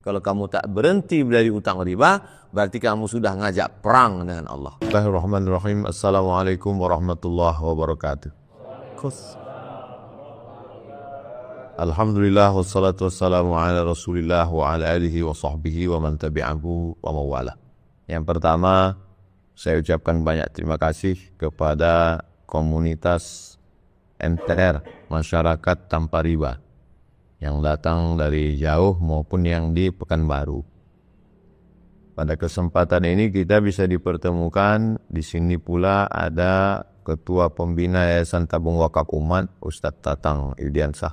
Kalau kamu tak berhenti dari utang riba, berarti kamu sudah ngajak perang dengan Allah. Bismillahirrahmanirrahim. Assalamualaikum warahmatullahi wabarakatuh. Alhamdulillah wassalatu wassalamu ala Rasulillah wa ala alihi wa sahbihi wa man tabi'ahu wa mawala. Yang pertama, saya ucapkan banyak terima kasih kepada komunitas MTR, Masyarakat Tanpa Riba, yang datang dari jauh maupun yang di Pekanbaru. Pada kesempatan ini kita bisa dipertemukan. Di sini pula ada Ketua Pembina Yayasan Tabung Wakaf Umat, Ustadz Tatang Yudiansah.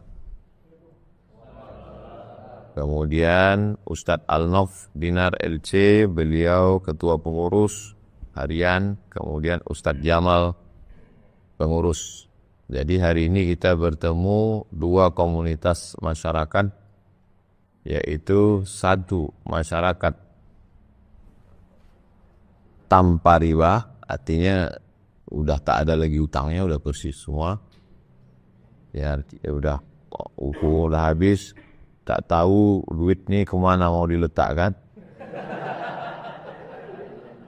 Kemudian Ustadz Al-Nof Dinar LC, beliau Ketua Pengurus Harian. Kemudian Ustadz Jamal, Pengurus. Jadi hari ini kita bertemu dua komunitas masyarakat, yaitu satu masyarakat tanpa riba, artinya udah tak ada lagi utangnya, udah bersih semua. Ya, udah habis, tak tahu duit nih kemana mau diletakkan.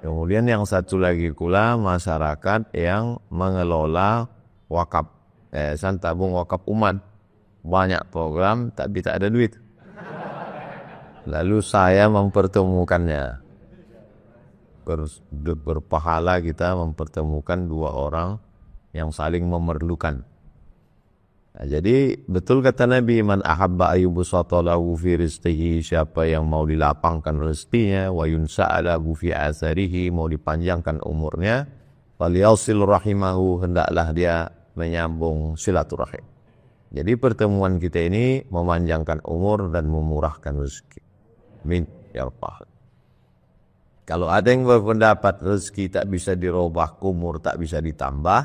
Kemudian yang satu lagi pula masyarakat yang mengelola wakaf, Yayasan Tabung Wakaf Umat. Banyak program tapi tak ada duit. Lalu saya mempertemukannya. Berpahala kita mempertemukan dua orang yang saling memerlukan. Nah, jadi betul kata Nabi, man ahabba ayyubsata lahu fi rizqihi, siapa yang mau dilapangkan rezekinya, wa yunsa'alahu fi asarihi, mau dipanjangkan umurnya, falyasil rahimahu, hendaklah dia menyambung silaturahim. Jadi pertemuan kita ini memanjangkan umur dan memurahkan rezeki. Amin ya rabbal. Kalau ada yang berpendapat rezeki tak bisa dirubah, umur tak bisa ditambah,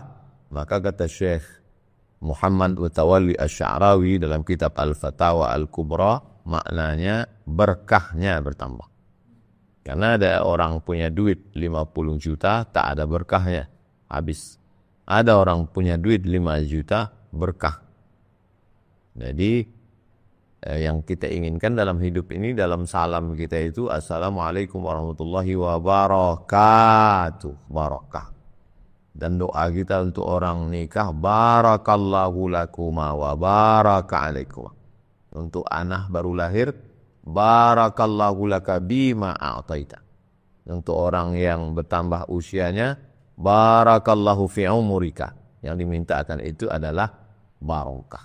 maka kata Syekh Muhammad Mutawalli Asy-Sya'rawi dalam kitab Al-Fatawa Al-Kubra, maknanya berkahnya bertambah. Karena ada orang punya duit 50 juta, tak ada berkahnya, habis. Ada orang punya duit 5 juta, berkah. Jadi yang kita inginkan dalam hidup ini, dalam salam kita itu, Assalamualaikum warahmatullahi wabarakatuh, barakah. Dan doa kita untuk orang nikah, barakallahu lakuma wa baraka alaikum. Untuk anak baru lahir, barakallahu laka bima a'taita. Untuk orang yang bertambah usianya, barakallahu fi umurika. Yang dimintakan itu adalah barokah.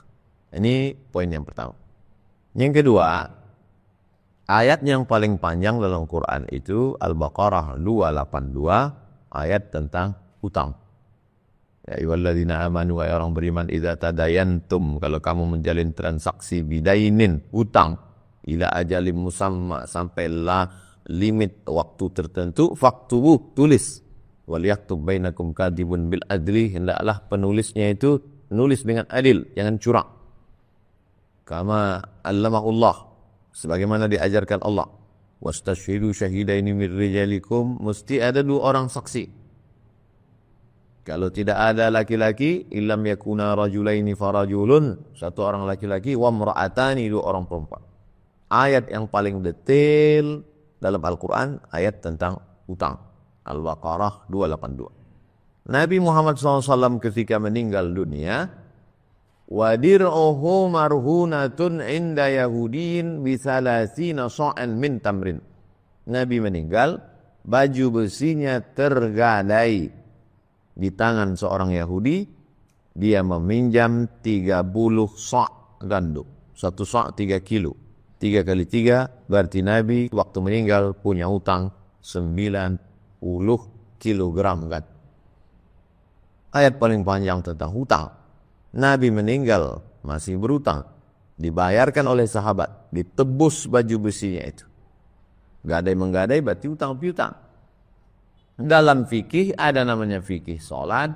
Ini poin yang pertama. Yang kedua, ayat yang paling panjang dalam Quran itu Al-Baqarah 282, ayat tentang utang. Ya ayyuhalladzina amanu, wahai orang beriman, idza tadayantum, kalau kamu menjalin transaksi bidainin, utang, ila ajalin musamma, sampailah limit waktu tertentu, faktubu, tulis. Wal yaktub bainakum kadibun bil adli, hendaklah penulisnya itu nulis dengan adil, jangan curang. Kama allamahullah, sebagaimana diajarkan Allah. Wastashhidu syahidaini min rijalikum, mesti ada dua orang saksi. Kalau tidak ada laki-laki, illam yakuna rajulaini farajulun, satu orang laki-laki, wa imra'atani, dua orang perempuan. Ayat yang paling detail dalam Al-Quran, ayat tentang utang. Al-Baqarah 282. Nabi Muhammad SAW ketika meninggal dunia, wadir'uhu marhunatun inda Yahudin bisalasina sa'an min tamrin. Nabi meninggal, baju besinya tergadai di tangan seorang Yahudi. Dia meminjam 30 sa' gandum. Satu sa' 3 kilo. 3 kali 3 berarti Nabi waktu meninggal punya utang 90 kilogram kan. Ayat paling panjang tentang hutang. Nabi meninggal masih berutang, dibayarkan oleh sahabat, ditebus baju besinya itu. Gadai menggadai berarti utang piutang. Dalam fikih ada namanya fikih salat,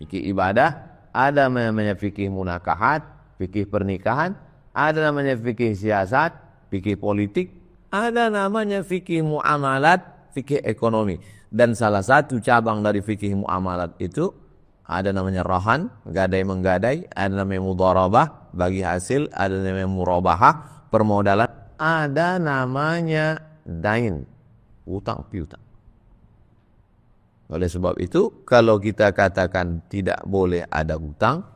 fikih ibadah, ada namanya fikih munakahat, fikih pernikahan, ada namanya fikih siasat, fikih politik, ada namanya fikih muamalat, fikih ekonomi. Dan salah satu cabang dari fikih muamalat itu ada namanya rahan, gadai menggadai, ada namanya mudharabah, bagi hasil, ada namanya murabahah, permodalan, ada namanya dain, utang piutang. Oleh sebab itu, kalau kita katakan tidak boleh ada utang,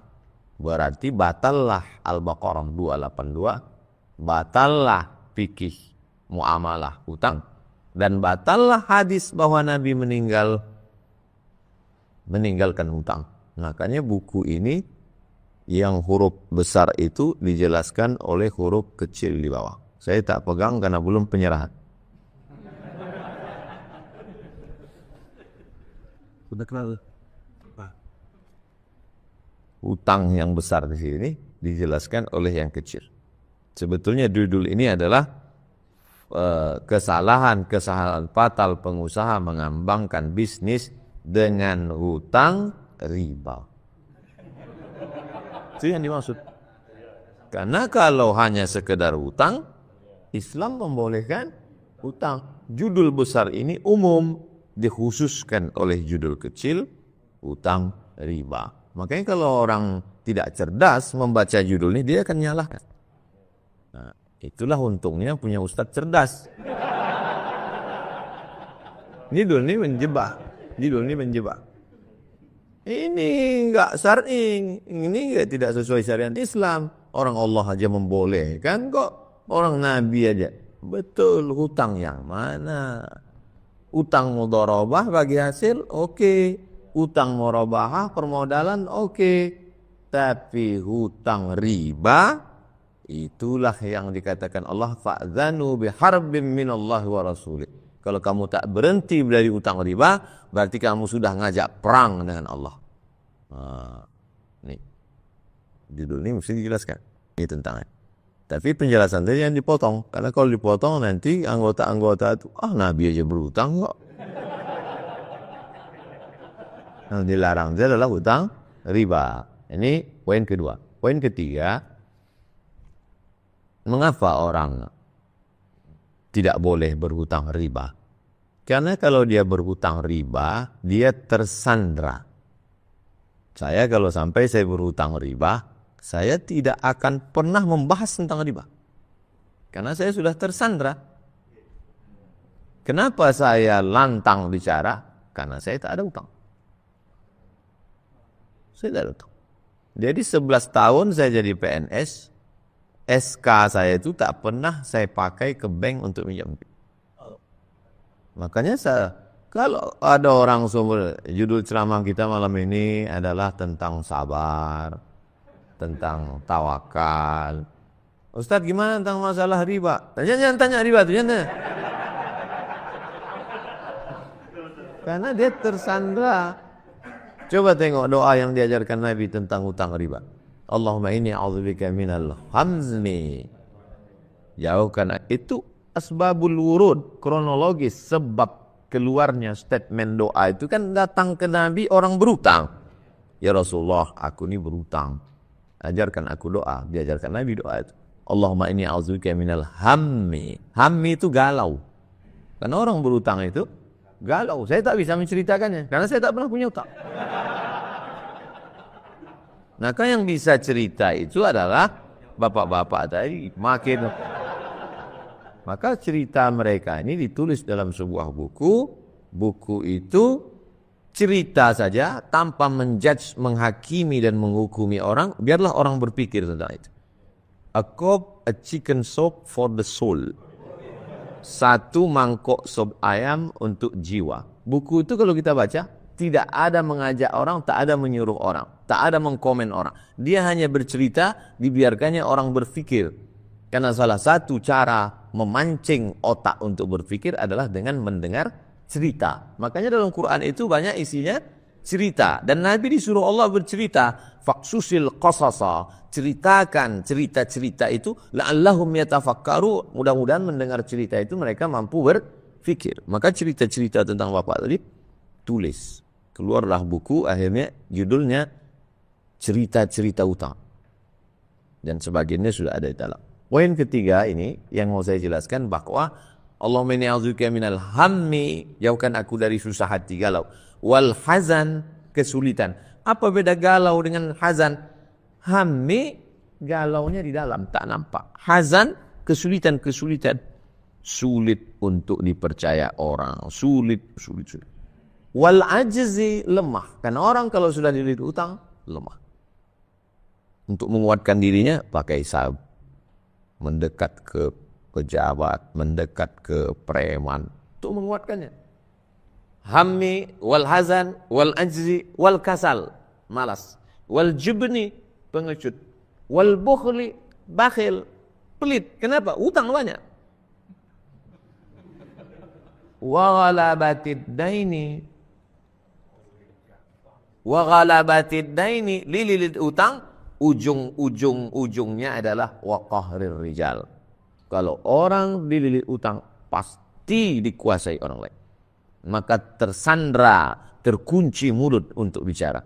berarti batallah Al-Baqarah 282, batallah fikih muamalah utang, dan batallah hadis bahwa Nabi meninggalkan utang. Makanya buku ini yang huruf besar itu dijelaskan oleh huruf kecil di bawah. Saya tak pegang karena belum penyerahan. Sudah kenal utang yang besar di sini dijelaskan oleh yang kecil. Sebetulnya judul ini adalah kesalahan fatal pengusaha mengembangkan bisnis dengan hutang riba. Itu yang dimaksud. Karena kalau hanya sekedar hutang, Islam membolehkan hutang. Judul besar ini umum, dikhususkan oleh judul kecil, hutang riba. Makanya kalau orang tidak cerdas membaca judul ini, dia akan nyalahkan. Nah, itulah untungnya punya ustadz cerdas. Judul ini menjebak. Ini enggak syar'i, ini enggak tidak sesuai syariat Islam. Orang Allah aja membolehkan kok, orang Nabi aja. Betul, hutang yang mana? Utang mudharabah bagi hasil, oke. Utang murabahah permodalan, oke. Tapi hutang riba, itulah yang dikatakan Allah, fa'dzanu biharbin minallahi wa rasulih. Kalau kamu tak berhenti dari utang riba, berarti kamu sudah ngajak perang dengan Allah. Nih, judul ini mesti dijelaskan. Ini tentangnya. Tapi penjelasan tadi yang dipotong. Karena kalau dipotong nanti anggota-anggota itu, Nabi aja berutang kok. Yang dilarang itu adalah hutang riba. Ini poin kedua. Poin ketiga, mengapa orang tidak boleh berhutang riba? Karena kalau dia berhutang riba, dia tersandra. Saya kalau sampai saya berhutang riba, saya tidak akan pernah membahas tentang riba. Karena saya sudah tersandra. Kenapa saya lantang bicara? Karena saya tak ada utang. Saya tak ada utang. Jadi 11 tahun saya jadi PNS, SK saya itu tak pernah saya pakai ke bank untuk minjam. Makanya kalau ada orang judul ceramah kita malam ini adalah tentang sabar, tentang tawakal. Ustadz gimana tentang masalah riba? Jangan tanya riba tuh, jangan. Karena dia tersandra. Coba tengok doa yang diajarkan Nabi tentang hutang riba. Allahumma inni a'udzubika minal hamzni. Jauhkan itu asbabul wurud, kronologis sebab keluarnya statement doa itu kan datang ke Nabi orang berutang. Ya Rasulullah, aku ini berutang. Ajarkan aku doa, diajarkan Nabi doa itu. Allahumma inni a'udzubika minal hammi. Hammi itu galau. Karena orang berutang itu galau. Saya tak bisa menceritakannya karena saya tak pernah punya utang. Maka yang bisa cerita itu adalah bapak-bapak tadi. Maka cerita mereka ini ditulis dalam sebuah buku. Buku itu cerita saja tanpa menjudge, menghakimi dan menghukumi orang. Biarlah orang berpikir tentang itu. A cup, a chicken soup for the soul. Satu mangkok sop ayam untuk jiwa. Buku itu kalau kita baca, tidak ada mengajak orang, tak ada menyuruh orang, tak ada mengkomen orang. Dia hanya bercerita, dibiarkannya orang berpikir. Karena salah satu cara memancing otak untuk berpikir adalah dengan mendengar cerita. Makanya dalam Quran itu banyak isinya cerita. Dan Nabi disuruh Allah bercerita. Faqsusil qasasa. Ceritakan cerita-cerita itu. La'allahum yatafakkaru. Mudah-mudahan mendengar cerita itu mereka mampu berpikir. Maka cerita-cerita tentang bapak tadi tulis. Keluarlah buku, akhirnya judulnya Cerita-cerita Utang. Dan sebagiannya sudah ada di dalam. Poin ketiga ini yang mau saya jelaskan bahwa Allahumma inni a'udzubika minal hammi, jauhkan aku dari susah hati, galau. Wal hazan, kesulitan. Apa beda galau dengan hazan? Hammi, galaunya di dalam, tak nampak. Hazan, kesulitan-kesulitan, sulit untuk dipercaya orang, sulit. Wal ajzi, lemah. Karena orang kalau sudah dililit utang, lemah. Untuk menguatkan dirinya, pakai sabab. Mendekat ke pejabat, mendekat ke preman. Untuk menguatkannya. Hammi, wal hazan, wal ajzi, wal kasal. Malas. Wal jubni, pengecut. Wal bukhli, bakhil. Pelit. Kenapa? Utang banyak. Wa ghalabatid daini. Wa ghalabatid daini, lililit utang, ujungnya adalah wa qahrir rijal. Kalau orang dililit utang pasti dikuasai orang lain. Maka tersandra, terkunci mulut untuk bicara.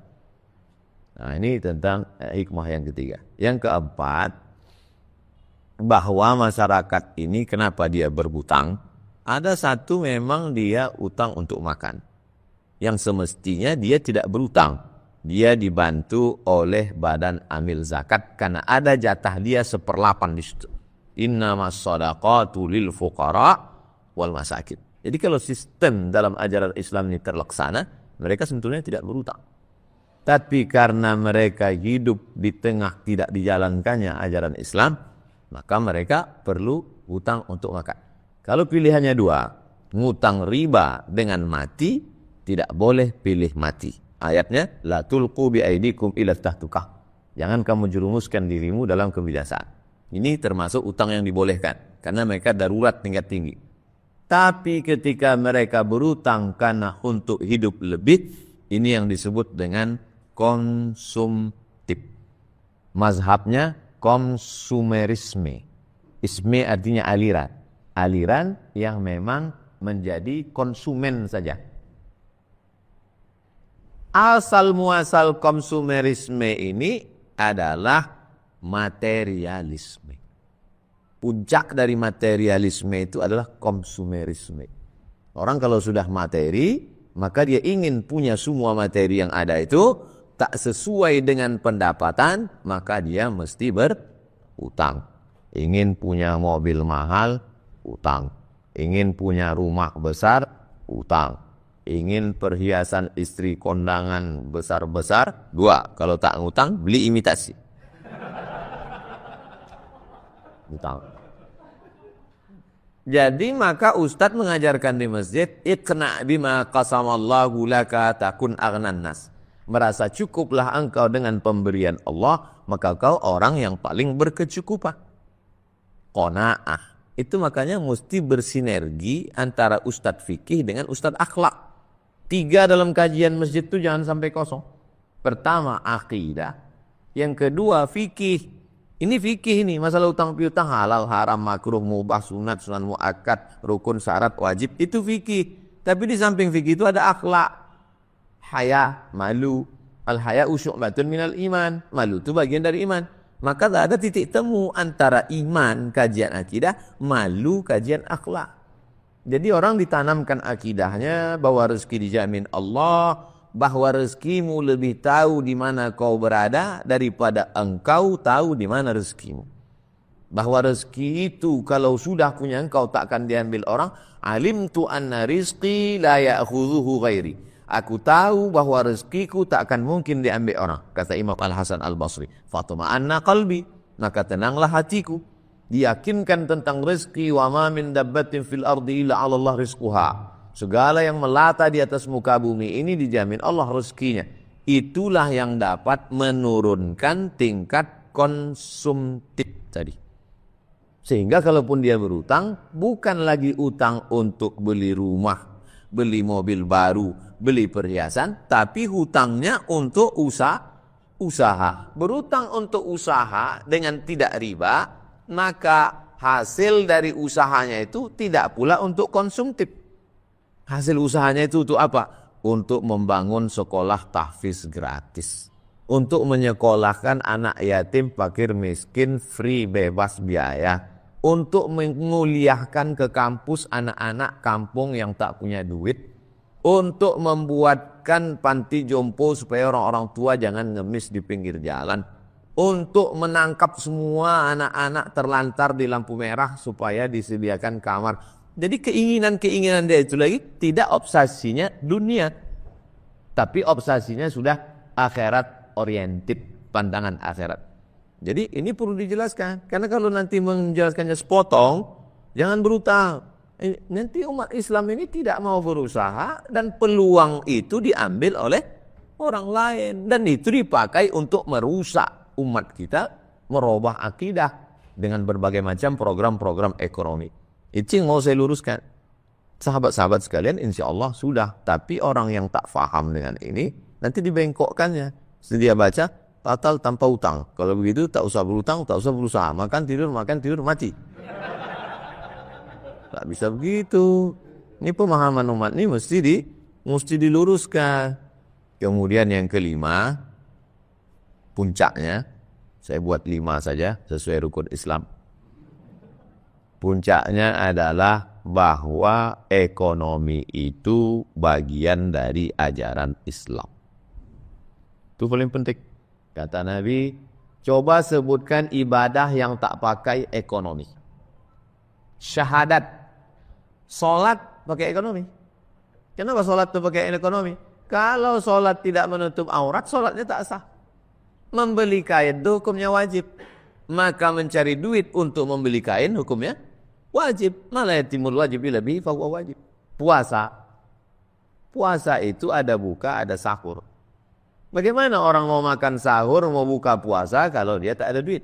Nah, ini tentang hikmah yang ketiga. Yang keempat, bahwa masyarakat ini kenapa dia berhutang? Ada satu memang dia utang untuk makan. Yang semestinya dia tidak berutang. Dia dibantu oleh badan amil zakat karena ada jatah dia 1/8 di situ. Innamas shadaqatu lil fuqara wal masakin. Jadi kalau sistem dalam ajaran Islam ini terlaksana, mereka sebetulnya tidak berutang. Tapi karena mereka hidup di tengah tidak dijalankannya ajaran Islam, maka mereka perlu utang untuk makan. Kalau pilihannya dua, ngutang riba dengan mati, tidak boleh pilih mati. Ayatnya, la tulqu bi aidikum ila tahtukah. Jangan kamu jerumuskan dirimu dalam kebinasaan. Ini termasuk utang yang dibolehkan karena mereka darurat tingkat tinggi. Tapi ketika mereka berutang karena untuk hidup lebih, ini yang disebut dengan konsumtif. Mazhabnya konsumerisme. Isme artinya aliran. Aliran yang memang menjadi konsumen saja. Asal muasal konsumerisme ini adalah materialisme. Puncak dari materialisme itu adalah konsumerisme. Orang kalau sudah materi, maka dia ingin punya semua materi yang ada itu, tak sesuai dengan pendapatan, maka dia mesti berutang. Ingin punya mobil mahal, utang. Ingin punya rumah besar, utang. Ingin perhiasan istri kondangan besar-besar, 2. Kalau tak ngutang, beli imitasi. Utang. Jadi maka Ustadz mengajarkan di masjid, iqna bima qasamallahu laka takun aghnan nas. Merasa cukuplah engkau dengan pemberian Allah, maka kau orang yang paling berkecukupan. Qanaah. Itu makanya mesti bersinergi antara Ustadz fikih dengan Ustadz akhlak. 3 dalam kajian masjid itu jangan sampai kosong. Pertama, akidah. Yang kedua, fikih. Ini fikih ini, masalah utang piutang, halal, haram, makruh, mubah, sunat, sunan muakkad, rukun, syarat, wajib. Itu fikih. Tapi di samping fikih itu ada akhlak. Haya, malu. Al-haya usyu'batun minal iman. Malu itu bagian dari iman. Maka tak ada titik temu antara iman, kajian akidah, malu, kajian akhlak. Jadi orang ditanamkan akidahnya bahwa rezeki dijamin Allah, bahwa rezekimu lebih tahu di mana kau berada daripada engkau tahu di mana rezekimu. Bahwa rezeki itu kalau sudah punya engkau tak akan diambil orang. Alimtu anna rizqi la ya'khudhuhu ghairi. Aku tahu bahwa rezekiku tak akan mungkin diambil orang. Kata Imam Al-Hasan Al-Basri. Fatuma'anna qalbi. Maka tenanglah hatiku. Diyakinkan tentang rezeki. Wa ma min dabbatin fil ardi illa 'ala Allah rizquha. Segala yang melata di atas muka bumi ini dijamin Allah rezekinya. Itulah yang dapat menurunkan tingkat konsumtif tadi. Sehingga kalaupun dia berutang, bukan lagi utang untuk beli rumah, beli mobil baru, beli perhiasan, tapi hutangnya untuk usaha. Berutang untuk usaha dengan tidak riba, maka hasil dari usahanya itu tidak pula untuk konsumtif. Hasil usahanya itu untuk apa? Untuk membangun sekolah tahfiz gratis. Untuk menyekolahkan anak yatim, fakir, miskin, free, bebas biaya. Untuk menguliahkan ke kampus anak-anak kampung yang tak punya duit. Untuk membuatkan panti jompo supaya orang-orang tua jangan ngemis di pinggir jalan. untuk menangkap semua anak-anak terlantar di lampu merah supaya disediakan kamar. Jadi keinginan-keinginan dia itu lagi tidak obsesinya dunia, tapi obsesinya sudah akhirat oriented, pandangan akhirat. Jadi ini perlu dijelaskan, karena kalau nanti menjelaskannya sepotong, jangan berutang. Nanti umat Islam ini tidak mau berusaha dan peluang itu diambil oleh orang lain dan itu dipakai untuk merusak umat kita, merubah akidah dengan berbagai macam program-program ekonomi. Itu yang mau saya luruskan. Sahabat-sahabat sekalian, insya Allah sudah. Tapi orang yang tak faham dengan ini nanti dibengkokkannya. Sedia baca tatal tanpa utang. Kalau begitu tak usah berutang, tak usah berusaha. Makan tidur mati. Tak bisa begitu. Ini pemahaman umat ini mesti diluruskan. Kemudian yang kelima, puncaknya, saya buat 5 saja sesuai rukun Islam. Puncaknya adalah bahwa ekonomi itu bagian dari ajaran Islam. Itu paling penting. Kata Nabi, coba sebutkan ibadah yang tak pakai ekonomi. Syahadat. Sholat pakai ekonomi. Kenapa sholat itu pakai ekonomi? Kalau sholat tidak menutup aurat, sholatnya tak sah. Membeli kain itu hukumnya wajib. Maka mencari duit untuk membeli kain hukumnya wajib. Malah yatimul wajib lebih fahuwa wajib. Puasa itu ada buka, ada sahur. Bagaimana orang mau makan sahur, mau buka puasa kalau dia tak ada duit?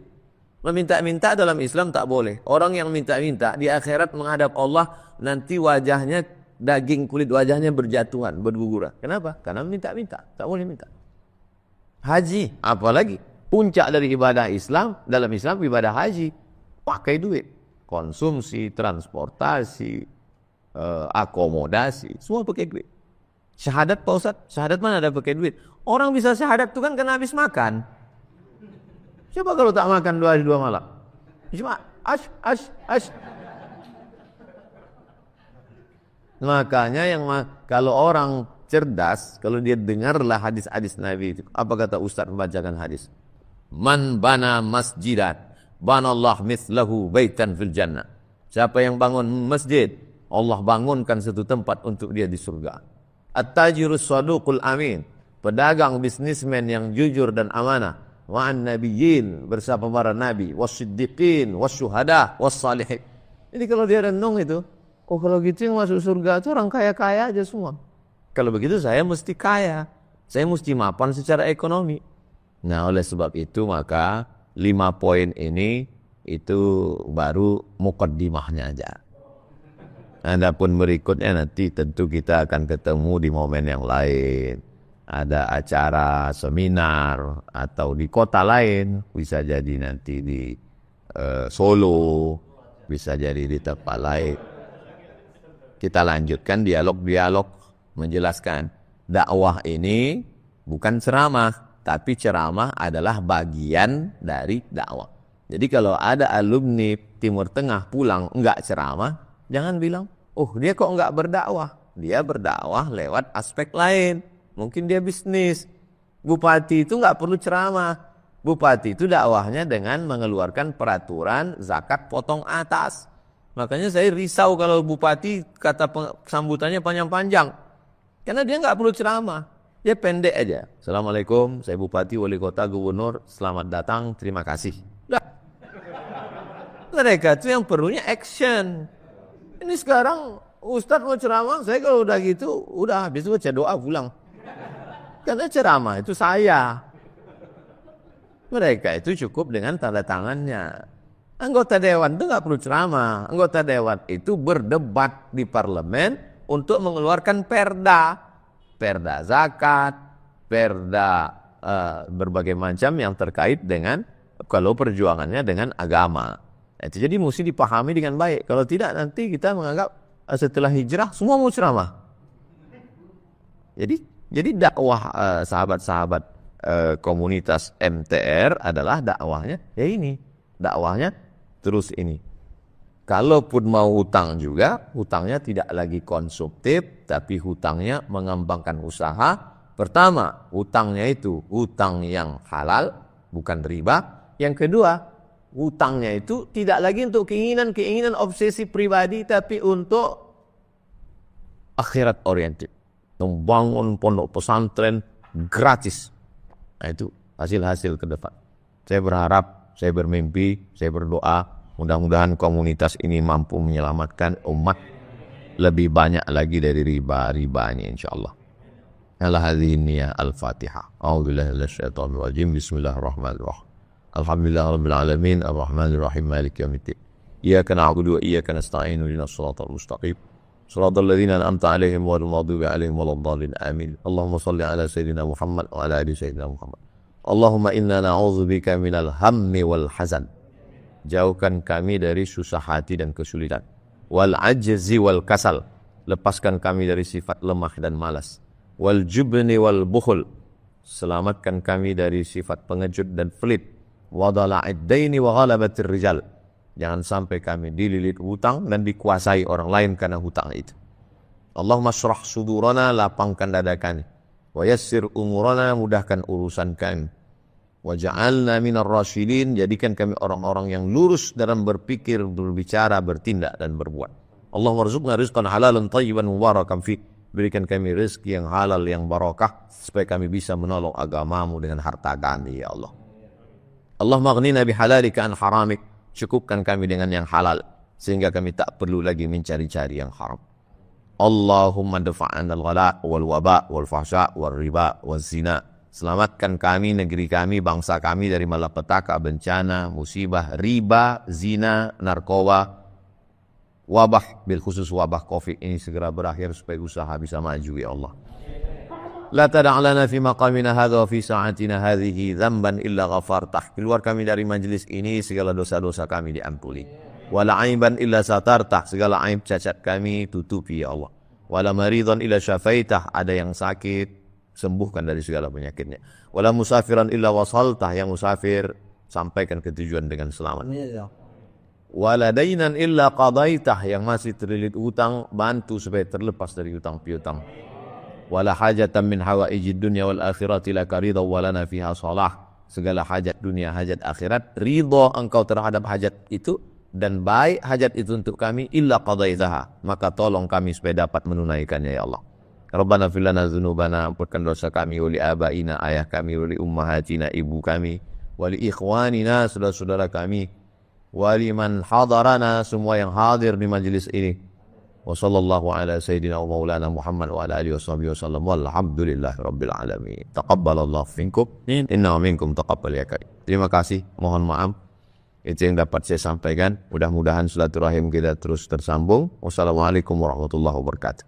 Meminta-minta dalam Islam tak boleh. Orang yang minta-minta di akhirat menghadap Allah, nanti wajahnya, daging kulit wajahnya berjatuhan, berguguran. Kenapa? Karena minta-minta. Tak boleh minta. Haji, apalagi puncak dari ibadah Islam, dalam Islam ibadah haji, pakai duit. Konsumsi, transportasi, akomodasi, semua pakai duit. Syahadat Pak Ustaz, syahadat mana ada pakai duit? Orang bisa syahadat itu kan karena habis makan. Coba kalau tak makan 2 hari 2 malam. Cuma ash. Makanya kalau orang cerdas, kalau dia dengarlah hadis-hadis Nabi itu. Apa kata Ustaz membacakan hadis? Man bana masjidan, banallah mithlahu baitan fil jannah. Siapa yang bangun masjid, Allah bangunkan satu tempat untuk dia di surga. At-tajirus saduqul amin. Pedagang bisnismen yang jujur dan amanah. Wa'an nabiyyin, bersama para nabi, wassiddiqin, wasyuhada, wassalihin. Jadi kalau dia renung itu, oh kalau gitu yang masuk surga itu orang kaya-kaya aja semua. Kalau begitu saya mesti kaya, saya mesti mapan secara ekonomi. Nah oleh sebab itu maka 5 poin ini itu baru mukaddimahnya aja. Adapun berikutnya nanti tentu kita akan ketemu di momen yang lain. Ada acara seminar atau di kota lain, bisa jadi nanti di Solo, bisa jadi di tempat lain. Kita lanjutkan dialog-dialog menjelaskan dakwah ini bukan ceramah, tapi ceramah adalah bagian dari dakwah. Jadi kalau ada alumni Timur Tengah pulang enggak ceramah, jangan bilang, oh dia kok enggak berdakwah. Dia berdakwah lewat aspek lain. Mungkin dia bisnis. Bupati itu nggak perlu ceramah. Bupati itu dakwahnya dengan mengeluarkan peraturan zakat potong atas. Makanya saya risau kalau bupati kata sambutannya panjang-panjang. Karena dia nggak perlu ceramah. Dia pendek aja. Assalamualaikum, saya bupati, wali kota, gubernur. Selamat datang, terima kasih. Udah. Mereka itu yang perlunya action. Ini sekarang Ustadz mau ceramah, saya kalau udah gitu, udah habis itu baca doa pulang. Karena ceramah itu saya. Mereka itu cukup dengan tanda tangannya. Anggota dewan itu nggak perlu ceramah. Anggota dewan itu berdebat di parlemen untuk mengeluarkan perda. Perda zakat, perda berbagai macam yang terkait dengan kalau perjuangannya dengan agama. Itu jadi mesti dipahami dengan baik. Kalau tidak nanti kita menganggap setelah hijrah semua mau ceramah. Jadi dakwah sahabat-sahabat komunitas MTR adalah dakwahnya ya ini, dakwahnya terus ini. Kalaupun mau hutang juga, hutangnya tidak lagi konsumtif, tapi hutangnya mengembangkan usaha. Pertama, hutangnya itu hutang yang halal, bukan riba. Yang kedua, hutangnya itu tidak lagi untuk keinginan obsesi pribadi, tapi untuk akhirat oriented. Membangun pondok pesantren gratis. Nah itu hasil-hasil ke depan. Saya berharap, saya bermimpi, saya berdoa, mudah-mudahan komunitas ini mampu menyelamatkan umat lebih banyak lagi dari riba-ribanya insyaallah. Al-Hadhiniyah Al-Fatihah. A'udzubillahi minasyaitonir rajim. Bismillahirrahmanirrahim. Alhamdulillahirabbil alamin arrahmanir rahim maliki yaumiddin. Iyyaka na'budu wa iyyaka nasta'in ihdinas siratal mustaqim. Shiratal ladzina an'amta 'alaihim ghairil maghdubi 'alaihim waladdallin. Amin. Allahumma shalli ala sayyidina Muhammad wa ala ali sayyidina Muhammad. Allahumma inna na'udzubika minal hammi wal hazan. Jauhkan kami dari susah hati dan kesulitan. Wal ajzi wal kasal. Lepaskan kami dari sifat lemah dan malas. Wal jubni wal bukhul. Selamatkan kami dari sifat pengecut dan pelit. Wa dala'id daini wa ghalabatir rijal. Jangan sampai kami dililit hutang dan dikuasai orang lain karena hutang itu. Allahumma syrah sudurana, lapangkan dada kami. Wa yassir umurana, mudahkan urusan kami. Wa ja'alna minar rasyidin, jadikan kami orang-orang yang lurus dalam berpikir, berbicara, bertindak dan berbuat. Allahumma rzuqna rizqan halalan thayyiban mubarakan fi. Berikan kami rezeki yang halal, yang barakah, supaya kami bisa menolong agamamu dengan harta kami, ya Allah. Allahumma aghnina bihalalika an haramik. Cukupkan kami dengan yang halal, sehingga kami tak perlu lagi mencari-cari yang haram. Allahumma dafa'an al-ghala wal waba wal fahsya wal riba wal zina. Selamatkan kami, negeri kami, bangsa kami dari malapetaka, bencana, musibah, riba, zina, narkoba, wabah, bil khusus wabah COVID ini segera berakhir supaya usaha bisa maju, ya Allah. La tada'lana fi maqamina hadha wa fi sa'atina hadhihi dzamban illa ghafartah. Keluar kami dari majlis ini, segala dosa-dosa kami diampuni. Wala aiban illa satartah, segala aib cacat kami tutupi, ya Allah. Wala maridhan illa syafaitah, ada yang sakit, sembuhkan dari segala penyakitnya. Wala musafiran illa wasaltah, yang musafir sampaikan ke tujuan dengan selamat. Wala dainan illa qadaitah, yang masih terlilit hutang, bantu supaya terlepas dari hutang piutang. Wala hajatan min hawaijid dunya wal akhirati laka ridha wa lana fiha salah. Segala hajat dunia, hajat akhirat, ridha engkau terhadap hajat itu dan baik hajat itu untuk kami, illa qadaitaha, maka tolong kami supaya dapat menunaikannya, ya Allah. Rabbana fil lana dzunubana, ampunkan dosa kami, wali abaina, ayah kami, wali ummahatina, ibu kami, wali ikhwanina, saudara-saudara kami, wali man hadarana, semua yang hadir di majlis ini. Wa sallallahu ala sayyidina wa maulana Muhammad wa ala alihi washabihi wasallam walhamdulillahi rabbil alamin. Taqabbalallahu minkum inna minkum taqabbal ya karim. Terima kasih, mohon maaf. Itu yang dapat saya sampaikan. Mudah-mudahan silaturahim kita terus tersambung. Wassalamualaikum warahmatullahi wabarakatuh.